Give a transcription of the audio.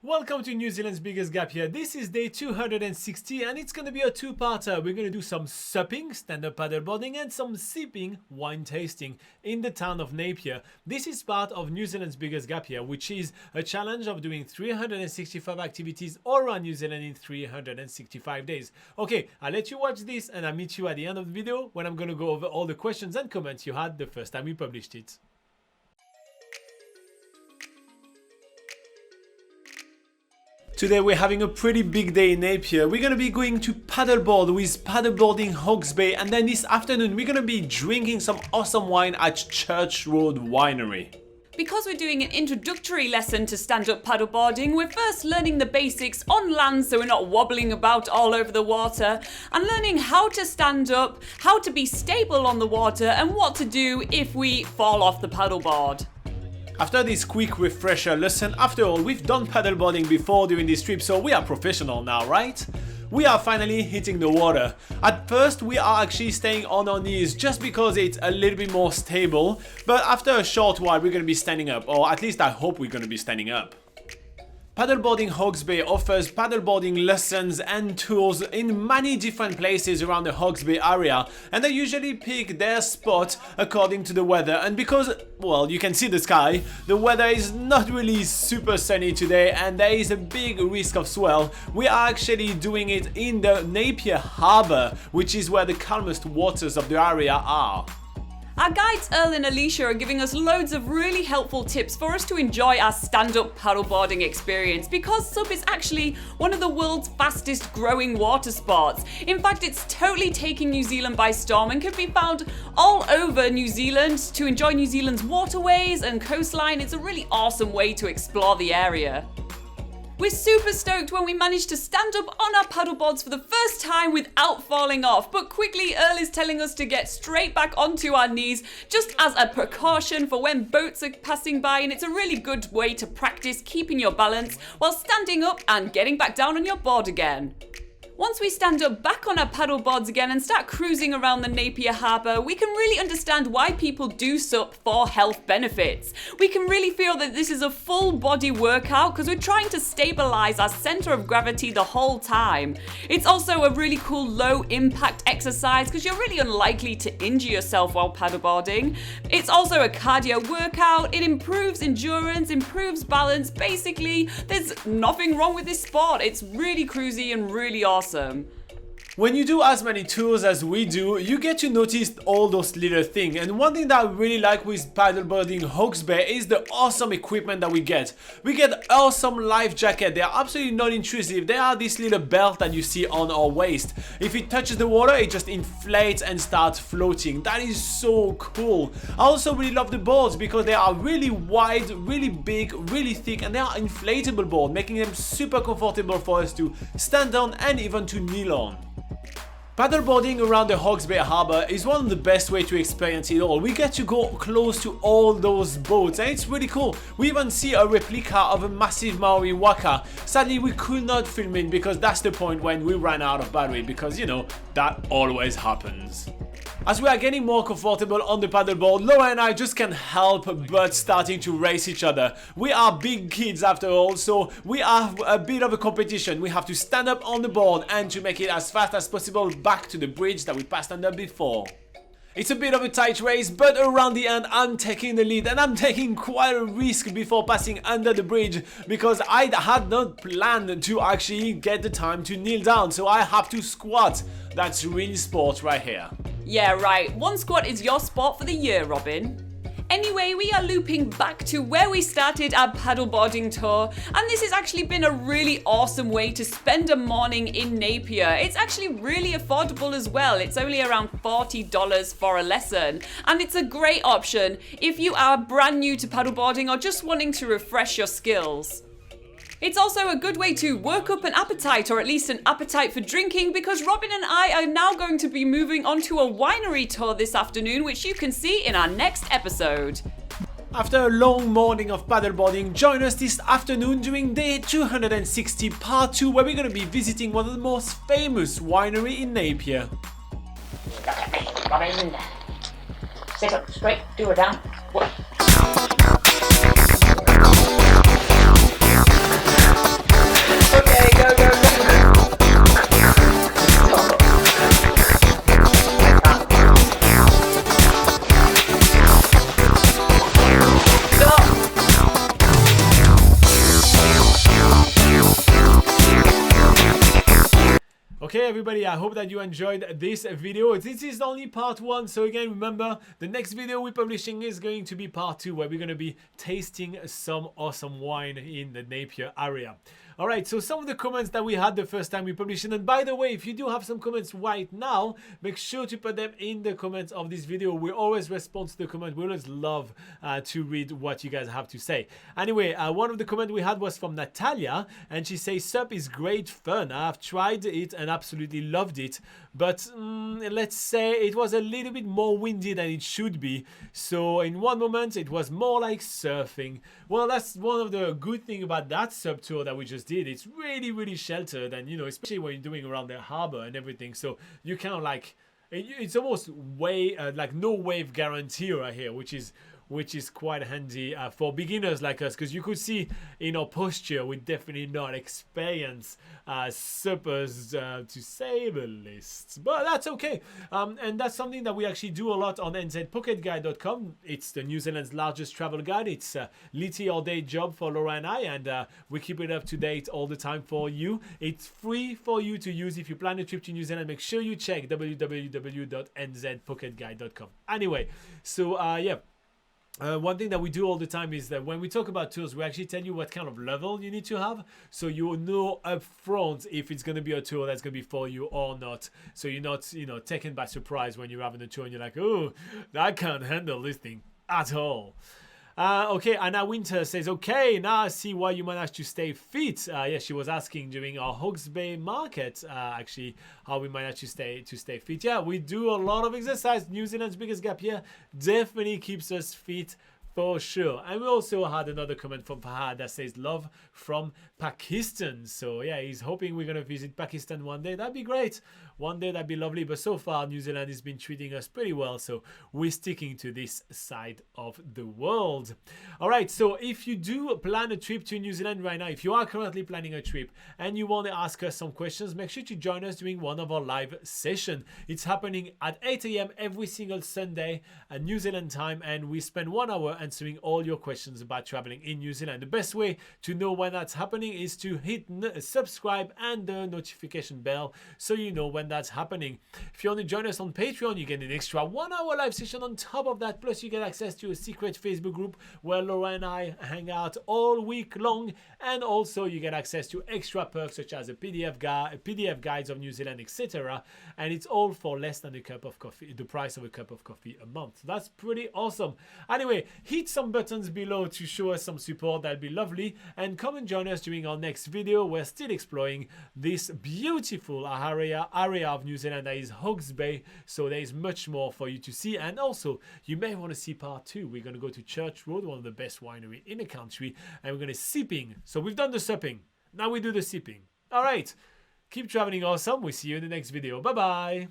Welcome to New Zealand's biggest gap year. This is day 260 and it's going to be a two-parter. We're going to do some supping, stand-up paddleboarding, and some sipping, wine tasting in the town of Napier. This is part of New Zealand's biggest gap year, which is a challenge of doing 365 activities all around New Zealand in 365 days. Okay, I'll let you watch this and I'll meet you at the end of the video when I'm going to go over all the questions and comments you had the first time we published it. Today we're having a pretty big day in Napier. We're going to be going to paddleboard with Paddleboarding Hawke's Bay, and then this afternoon we're going to be drinking some awesome wine at Church Road Winery. Because we're doing an introductory lesson to stand-up paddleboarding, we're first learning the basics on land so we're not wobbling about all over the water, and learning how to stand up, how to be stable on the water, and what to do if we fall off the paddleboard. After this quick refresher lesson, after all, we've done paddleboarding before during this trip, so we are professional now, right? We are finally hitting the water. At first, we are actually staying on our knees just because it's a little bit more stable, but after a short while, we're going to be standing up, or at least I hope we're going to be standing up. Paddleboarding Hawke's Bay offers paddleboarding lessons and tours in many different places around the Hawke's Bay area, and they usually pick their spot according to the weather. And because, well, you can see the sky, the weather is not really super sunny today and there is a big risk of swell. We are actually doing it in the Napier Harbour, which is where the calmest waters of the area are. Our guides Earl and Alicia are giving us loads of really helpful tips for us to enjoy our stand-up paddleboarding experience, because SUP is actually one of the world's fastest growing water sports. In fact, it's totally taking New Zealand by storm and can be found all over New Zealand. To enjoy New Zealand's waterways and coastline, it's a really awesome way to explore the area. We're super stoked when we managed to stand up on our paddleboards for the first time without falling off, but quickly Earl is telling us to get straight back onto our knees just as a precaution for when boats are passing by, and it's a really good way to practice keeping your balance while standing up and getting back down on your board again. Once we stand up back on our paddleboards again and start cruising around the Napier Harbour, we can really understand why people do SUP for health benefits. We can really feel that this is a full body workout because we're trying to stabilise our centre of gravity the whole time. It's also a really cool low impact exercise because you're really unlikely to injure yourself while paddleboarding. It's also a cardio workout. It improves endurance, improves balance. Basically, there's nothing wrong with this sport. It's really cruisy and really awesome. When you do as many tours as we do, you get to notice all those little things. And one thing that I really like with paddleboarding Hawke's Bay is the awesome equipment that we get. We get awesome life jacket. They are absolutely not intrusive. They are this little belt that you see on our waist. If it touches the water, it just inflates and starts floating. That is so cool. I also really love the boards because they are really wide, really big, really thick, and they are inflatable boards, making them super comfortable for us to stand on and even to kneel on. Paddleboarding around the Hawke's Bay Harbour is one of the best ways to experience it all. We get to go close to all those boats and it's really cool. We even see a replica of a massive Maori waka. Sadly, we could not film it because that's the point when we ran out of battery, because you know, that always happens. As we are getting more comfortable on the paddleboard, Laura and I just can't help but starting to race each other. We are big kids after all, so we have a bit of a competition. We have to stand up on the board and to make it as fast as possible back to the bridge that we passed under before. It's a bit of a tight race, but around the end I'm taking the lead and I'm taking quite a risk before passing under the bridge because I had not planned to actually get the time to kneel down, so I have to squat. That's really sport right here. Yeah, right. One squat is your sport for the year, Robin. Anyway, we are looping back to where we started our paddleboarding tour, and this has actually been a really awesome way to spend a morning in Napier. It's actually really affordable as well. It's only around $40 for a lesson, and it's a great option if you are brand new to paddleboarding or just wanting to refresh your skills. It's also a good way to work up an appetite, or at least an appetite for drinking, because Robin and I are now going to be moving on to a winery tour this afternoon, which you can see in our next episode. After a long morning of paddleboarding, join us this afternoon during day 260 part 2, where we're going to be visiting one of the most famous winery in Napier. Robin, sit up straight, do her down. What? Okay, everybody, I hope that you enjoyed this video. This is only part 1, so again, remember, the next video we're publishing is going to be part 2, where we're going to be tasting some awesome wine in the Napier area. Alright, so some of the comments that we had the first time we published it, and by the way, if you do have some comments right now, make sure to put them in the comments of this video. We always respond to the comment. We always love to read what you guys have to say. Anyway, one of the comments we had was from Natalia, and she says, SUP is great fun. I've tried it and absolutely loved it, but let's say it was a little bit more windy than it should be. So in one moment, it was more like surfing. Well, that's one of the good things about that SUP tour that we just did. It's really sheltered, and you know, especially when you're doing around the harbour and everything, so you kind of like it's almost like no wave guarantee right here, which is quite handy for beginners like us, because you could see in our posture we're definitely not experienced suppers to say the least, but that's okay. And that's something that we actually do a lot on NZPocketGuide.com. It's the New Zealand's largest travel guide. It's a literally all day job for Laura and I, and we keep it up to date all the time for you. It's free for you to use. If you plan a trip to New Zealand, make sure you check www.nzpocketguide.com. Anyway, so yeah. One thing that we do all the time is that when we talk about tours, we actually tell you what kind of level you need to have, so you know up front if it's going to be a tour that's going to be for you or not, so you're not, you know, taken by surprise when you're having a tour and you're like, oh, I can't handle this thing at all. Okay, Anna Winter says, okay, now I see why you managed to stay fit. Yeah, she was asking during our Hawke's Bay market, actually, how we managed to stay fit. Yeah, we do a lot of exercise. New Zealand's biggest gap year definitely keeps us fit for sure. And we also had another comment from Fahad that says, love from Pakistan. So yeah, he's hoping we're going to visit Pakistan one day. That'd be great. One day, that'd be lovely. But so far, New Zealand has been treating us pretty well, so we're sticking to this side of the world. All right, so if you do plan a trip to New Zealand right now, if you are currently planning a trip and you want to ask us some questions, make sure to join us during one of our live sessions. It's happening at 8 AM every single Sunday at New Zealand time, and we spend 1 hour answering all your questions about traveling in New Zealand. The best way to know when that's happening is to hit subscribe and the notification bell so you know when that's happening. If you want to join us on Patreon, you get an extra 1 hour live session on top of that, plus you get access to a secret Facebook group where Laura and I hang out all week long, and also you get access to extra perks such as a PDF guides of New Zealand, etc. And it's all for less than a cup of coffee, the price of a cup of coffee a month. So that's pretty awesome. Anyway, hit some buttons below to show us some support. That'd be lovely, and come and join us during our next video. We're still exploring this beautiful area of New Zealand that is Hawke's Bay, so there is much more for you to see. And also you may want to see part 2. We're going to go to Church Road, one of the best winery in the country, and we're going to sipping. So we've done the supping, now we do the sipping. All right, keep traveling awesome. We'll see you in the next video. Bye bye.